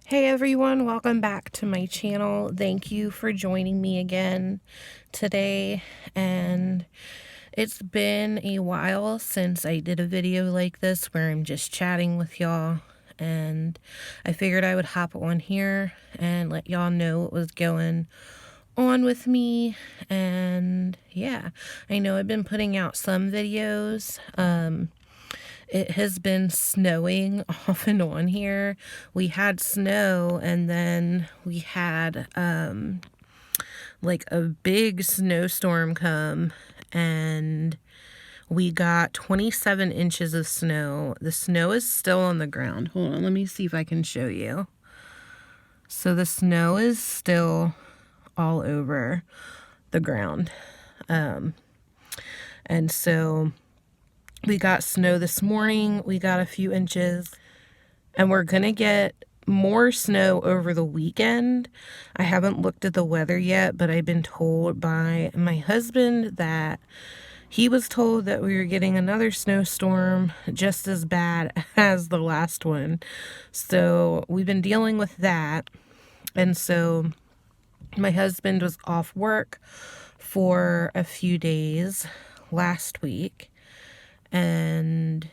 Hey everyone, welcome back to my channel. Thank you for joining me again today. And it's been a while since I did a video like this where I'm just chatting with y'all. And I figured I would hop on here and let y'all know what was going on with me. And yeah, I know I've been putting out some videos. It has been snowing off and on here. We had snow and then we had like a big snowstorm come and we got 27 inches of snow. The snow is still on the ground. Hold on, let me see if I can show you. So the snow is still all over the ground. And so we got snow this morning. We got a few inches. And we're going to get more snow over the weekend. I haven't looked at the weather yet, but I've been told by my husband that he was told that we were getting another snowstorm just as bad as the last one. So we've been dealing with that. And so my husband was off work for a few days last week. And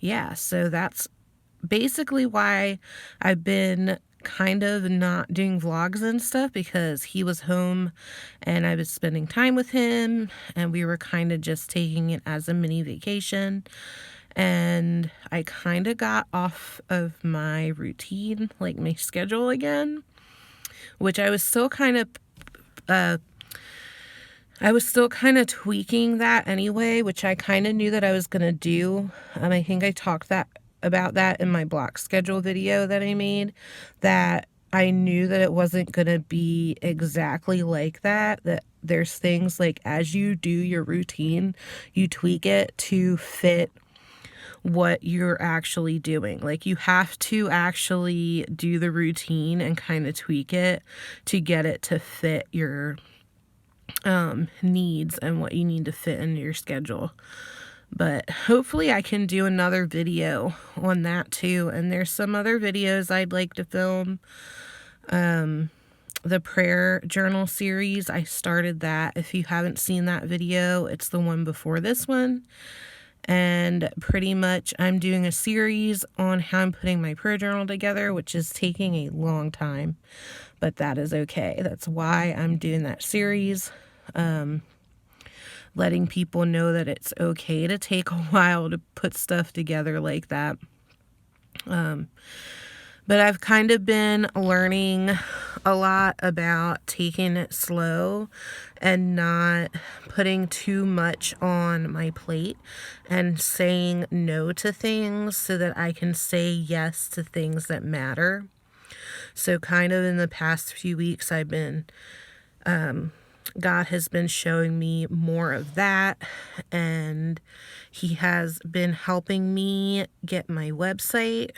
yeah, so that's basically why I've been kind of not doing vlogs and stuff, because he was home and I was spending time with him and we were kind of just taking it as a mini vacation. And I kind of got off of my routine, like my schedule again, which I was still kind of tweaking that anyway, which I kind of knew that I was going to do. I think I talked about that in my block schedule video that I made, that I knew that it wasn't going to be exactly like that, that there's things like as you do your routine, you tweak it to fit what you're actually doing. Like you have to actually do the routine and kind of tweak it to get it to fit your needs and what you need to fit into your schedule. But hopefully I can do another video on that too. And there's some other videos I'd like to film. The prayer journal series, I started that. If you haven't seen that video, it's the one before this one. And pretty much I'm doing a series on how I'm putting my prayer journal together, which is taking a long time, but that is okay. That's why I'm doing that series. Letting people know that it's okay to take a while to put stuff together like that. But I've kind of been learning a lot about taking it slow and not putting too much on my plate and saying no to things so that I can say yes to things that matter. So kind of in the past few weeks, I've been, God has been showing me more of that, and he has been helping me get my website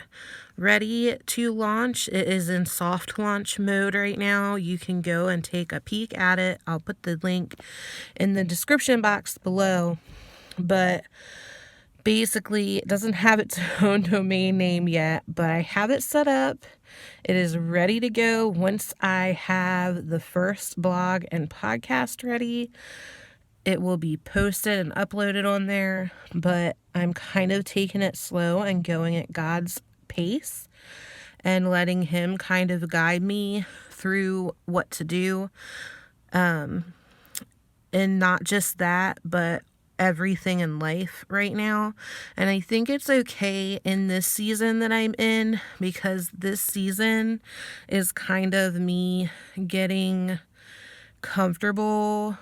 ready to launch. It is in soft launch mode right now. You can go and take a peek at it. I'll put the link in the description box below, but basically it doesn't have its own domain name yet, but I have it set up. It is ready to go. Once I have the first blog and podcast ready, it will be posted and uploaded on there, but I'm kind of taking it slow and going at God's pace and letting him kind of guide me through what to do. And not just that, but everything in life right now. And I think it's okay in this season that I'm in, because this season is kind of me getting comfortable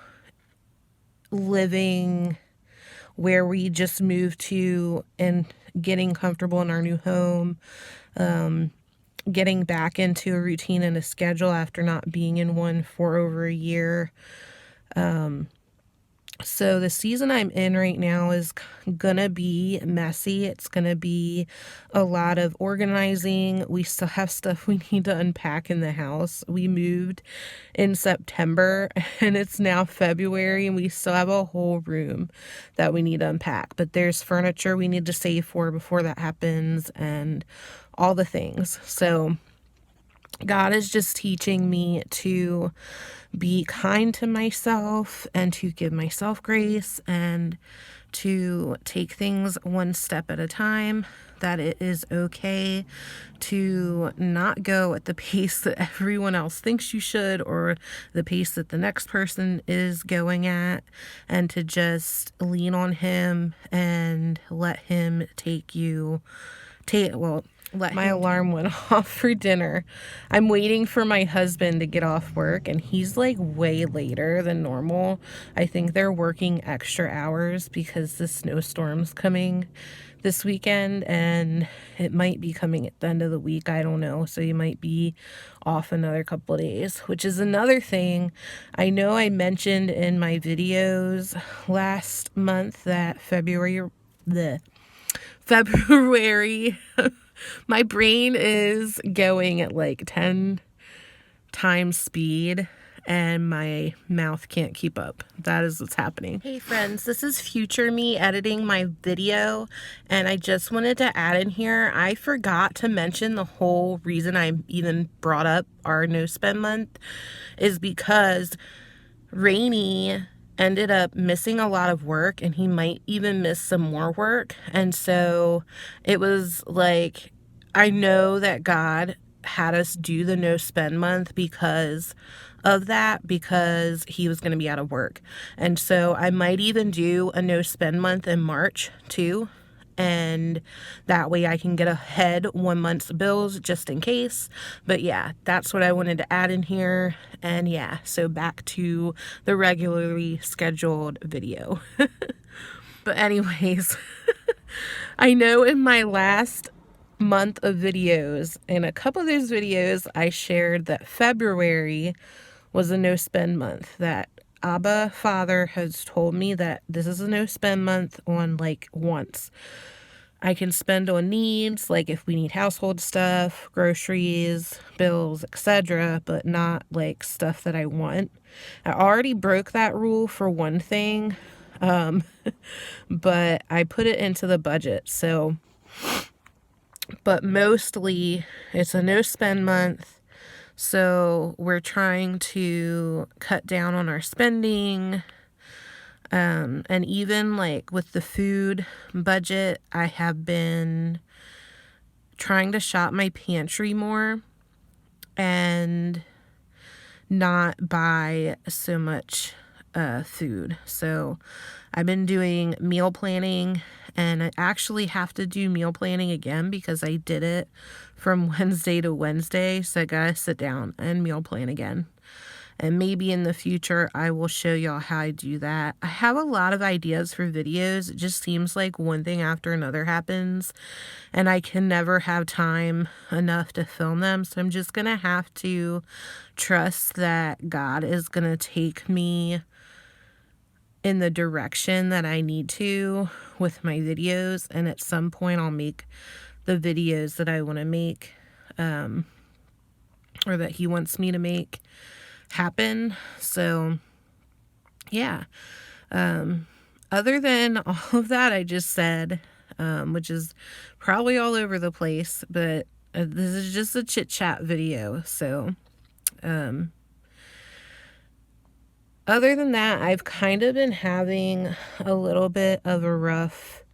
living where we just moved to and getting comfortable in our new home, getting back into a routine and a schedule after not being in one for over a year. So the season I'm in right now is gonna be messy. It's gonna be a lot of organizing. We still have stuff we need to unpack in the house. We moved in September and it's now February and we still have a whole room that we need to unpack. But there's furniture we need to save for before that happens and all the things. So God is just teaching me to be kind to myself and to give myself grace and to take things one step at a time, that it is okay to not go at the pace that everyone else thinks you should or the pace that the next person is going at, and to just lean on him and let him my alarm went off for dinner. I'm waiting for my husband to get off work, and he's like way later than normal. I think they're working extra hours because the snowstorm's coming this weekend, and it might be coming at the end of the week. I don't know. So he might be off another couple of days, which is another thing. I know I mentioned in my videos last month that February, my brain is going at like 10 times speed and my mouth can't keep up. That is what's happening. Hey friends, this is future me editing my video, and I just wanted to add in here, I forgot to mention the whole reason I even brought up our no spend month is because Rainey ended up missing a lot of work, and he might even miss some more work. And so it was like, I know that God had us do the no spend month because of that, because he was going to be out of work. And so I might even do a no spend month in March too, and that way I can get ahead 1 month's bills just in case. But yeah, that's what I wanted to add in here. And yeah, so back to the regularly scheduled video. But anyways, I know in my last month of videos, in a couple of those videos, I shared that February was a no spend month, that Abba Father has told me that this is a no spend month on like once. I can spend on needs, like if we need household stuff, groceries, bills, etc., but not like stuff that I want. I already broke that rule for one thing, but I put it into the budget. So, but mostly it's a no spend month. So we're trying to cut down on our spending. And even like with the food budget, I have been trying to shop my pantry more and not buy so much food. So I've been doing meal planning, and I actually have to do meal planning again because I did it from Wednesday to Wednesday. So I gotta sit down and meal plan again. And maybe in the future, I will show y'all how I do that. I have a lot of ideas for videos. It just seems like one thing after another happens, and I can never have time enough to film them. So I'm just going to have to trust that God is going to take me in the direction that I need to with my videos. And at some point, I'll make the videos that I want to make, or that he wants me to make happen. So yeah, other than all of that I just said, which is probably all over the place, but this is just a chit chat video. So other than that, I've kind of been having a little bit of a rough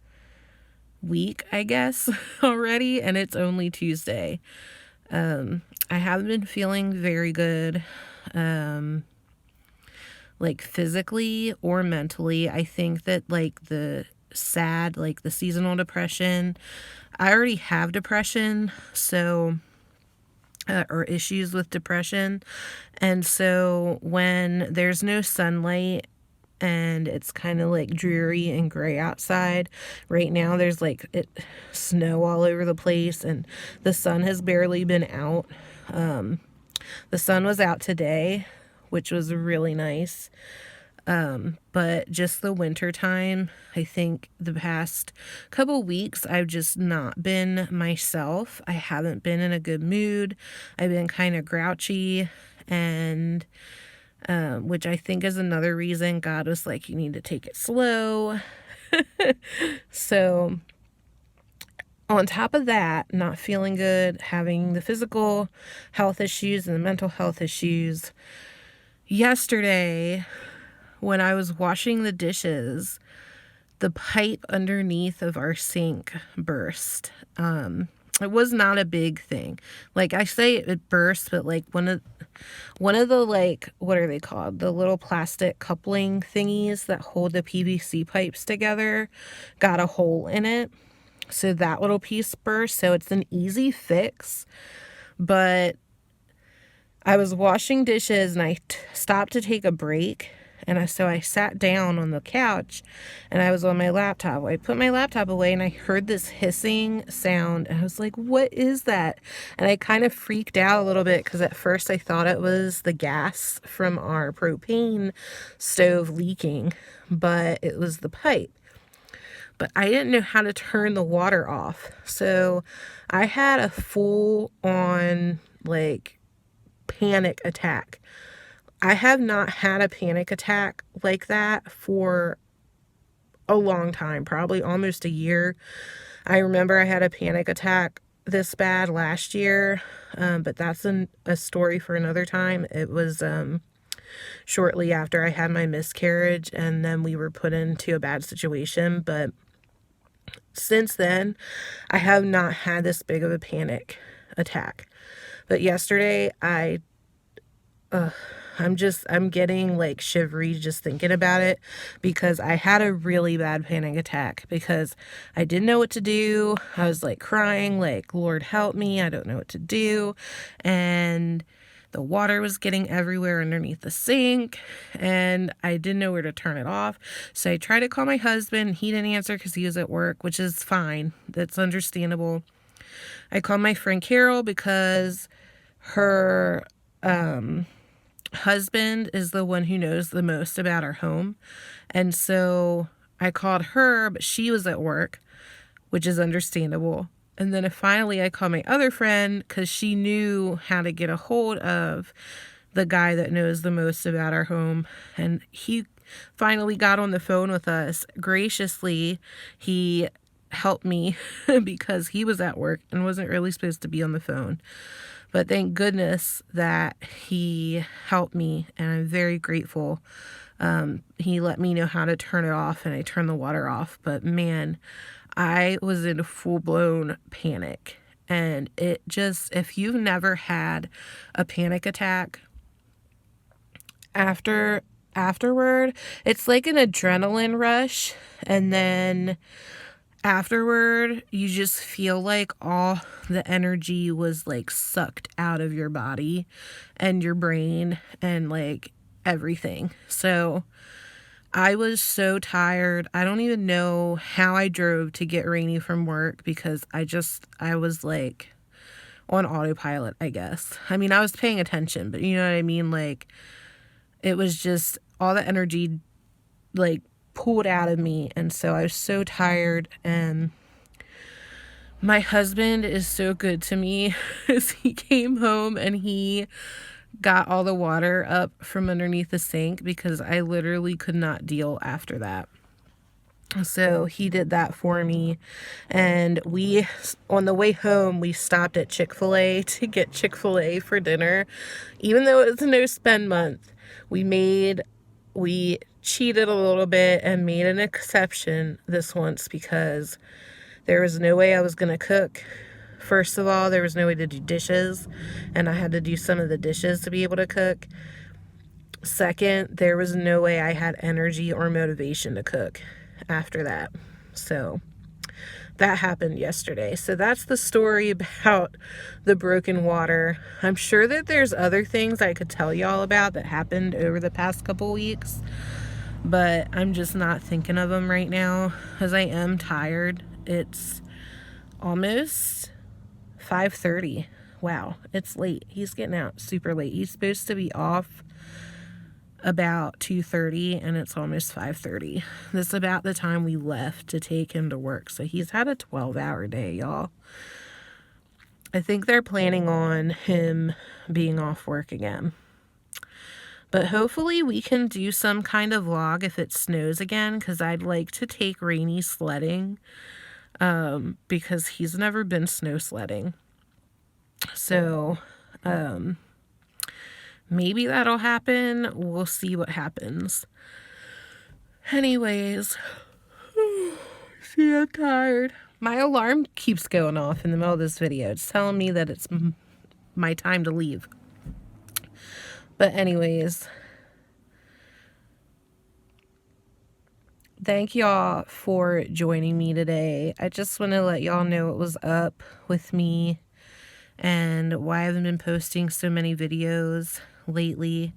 week, I guess, already, and it's only Tuesday. I haven't been feeling very good, like physically or mentally. I think that like the seasonal depression, I already have depression, so or issues with depression. And so when there's no sunlight and it's kind of like dreary and gray outside right now, there's like snow all over the place, and the sun has barely been out. The sun was out today, which was really nice. But just the winter time, I think the past couple weeks, I've just not been myself. I haven't been in a good mood. I've been kind of grouchy, and which I think is another reason God was like, you need to take it slow. So On top of that, not feeling good, having the physical health issues and the mental health issues. Yesterday, when I was washing the dishes, the pipe underneath of our sink burst. It was not a big thing. Like, I say it burst, but like one of the, like, what are they called? The little plastic coupling thingies that hold the PVC pipes together got a hole in it. So that little piece burst. So it's an easy fix. But I was washing dishes and I stopped to take a break. And so I sat down on the couch and I was on my laptop. I put my laptop away and I heard this hissing sound. And I was like, what is that? And I kind of freaked out a little bit because at first I thought it was the gas from our propane stove leaking, but it was the pipe. But I didn't know how to turn the water off. So I had a full on, like, panic attack. I have not had a panic attack like that for a long time, probably almost a year. I remember I had a panic attack this bad last year, but that's a story for another time. It was shortly after I had my miscarriage, and then we were put into a bad situation. But since then, I have not had this big of a panic attack. But yesterday, I'm getting like shivery just thinking about it, because I had a really bad panic attack because I didn't know what to do. I was like crying, like, Lord help me, I don't know what to do. And the water was getting everywhere underneath the sink and I didn't know where to turn it off. So I tried to call my husband. He didn't answer because he was at work, which is fine. That's understandable. I called my friend Carol because her husband is the one who knows the most about our home. And so I called her, but she was at work, which is understandable. And then finally I called my other friend because she knew how to get a hold of the guy that knows the most about our home. And he finally got on the phone with us. Graciously, he helped me because he was at work and wasn't really supposed to be on the phone. But thank goodness that he helped me, and I'm very grateful. He let me know how to turn it off, and I turned the water off. But man, I was in full-blown panic. And it just, if you've never had a panic attack, afterward, it's like an adrenaline rush. And then afterward, you just feel like all the energy was like sucked out of your body and your brain and like everything. So I was so tired. I don't even know how I drove to get Rainy from work because I was like on autopilot, I guess. I mean, I was paying attention, but you know what I mean? Like, it was just all the energy like pulled out of me. And so I was so tired. And my husband is so good to me as he came home and he got all the water up from underneath the sink because I literally could not deal after that. So he did that for me. And on the way home, we stopped at Chick-fil-A to get Chick-fil-A for dinner. Even though it was a no spend month, we cheated a little bit and made an exception this once because there was no way I was going to cook. First of all, there was no way to do dishes, and I had to do some of the dishes to be able to cook. Second, there was no way I had energy or motivation to cook after that. So that happened yesterday. So that's the story about the broken water. I'm sure that there's other things I could tell y'all about that happened over the past couple weeks, but I'm just not thinking of them right now because I am tired. It's almost 5:30. Wow, it's late. He's getting out super late. He's supposed to be off about 2:30 and it's almost 5:30. This is about the time we left to take him to work. So he's had a 12-hour day, y'all. I think they're planning on him being off work again. But hopefully we can do some kind of vlog if it snows again, because I'd like to take Rainy sledding. because he's never been snow sledding. So, maybe that'll happen. We'll see what happens. Anyways, see, I'm tired. My alarm keeps going off in the middle of this video. It's telling me that it's my time to leave. But anyways, thank y'all for joining me today. I just want to let y'all know what was up with me and why I haven't been posting so many videos lately.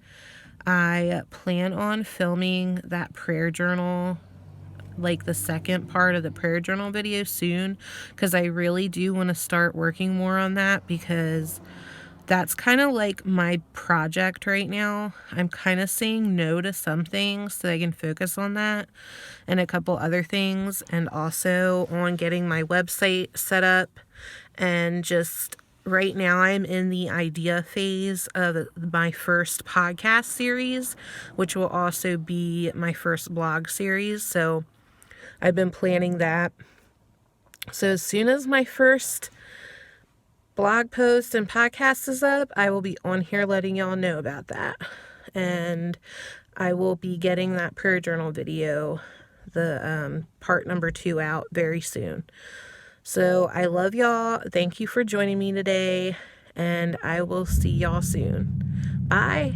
I plan on filming that prayer journal, like the second part of the prayer journal video soon, because I really do want to start working more on that, because that's kind of like my project right now. I'm kind of saying no to some things so I can focus on that and a couple other things, and also on getting my website set up. And just right now I'm in the idea phase of my first podcast series, which will also be my first blog series. So I've been planning that. So as soon as my first blog post and podcast is up, I will be on here letting y'all know about that. And I will be getting that prayer journal video, the part number 2, out very soon. So I love y'all. Thank you for joining me today, and I will see y'all soon. Bye.